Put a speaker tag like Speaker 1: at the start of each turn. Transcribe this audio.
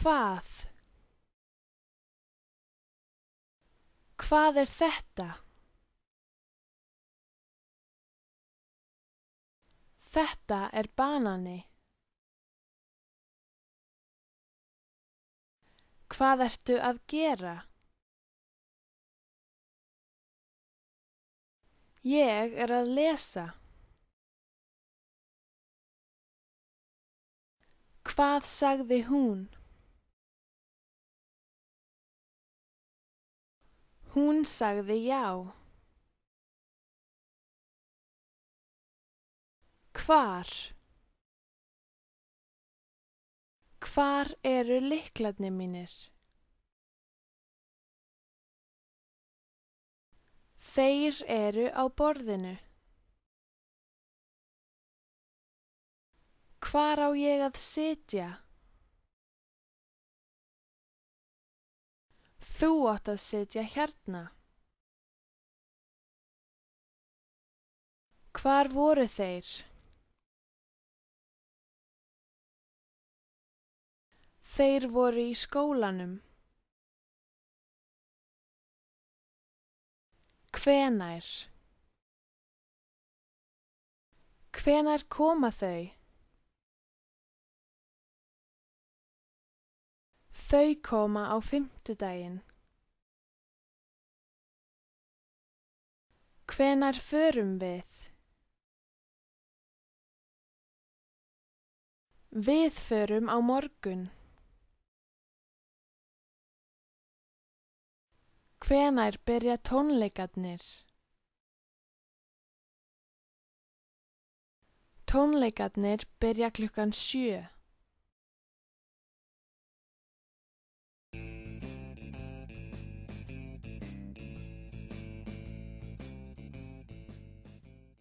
Speaker 1: Hvað? Hvað er þetta? Þetta er banani. Hvað ertu að gera? Ég er að lesa. Hvað sagði hún? Hún sagði já. Hvar? Hvar eru lyklarnir mínir? Þeir eru á borðinu. Hvar á ég að sitja? Þú átt að sitja hérna. Hvar voru þeir? Þeir voru í skólanum. Hvenær? Hvenær koma þau? Þau koma á fimmtudaginn. Hvenær förum við? Við förum á morgun. Hvenær byrja tónleikarnir? Tónleikarnir byrja klukkan 7.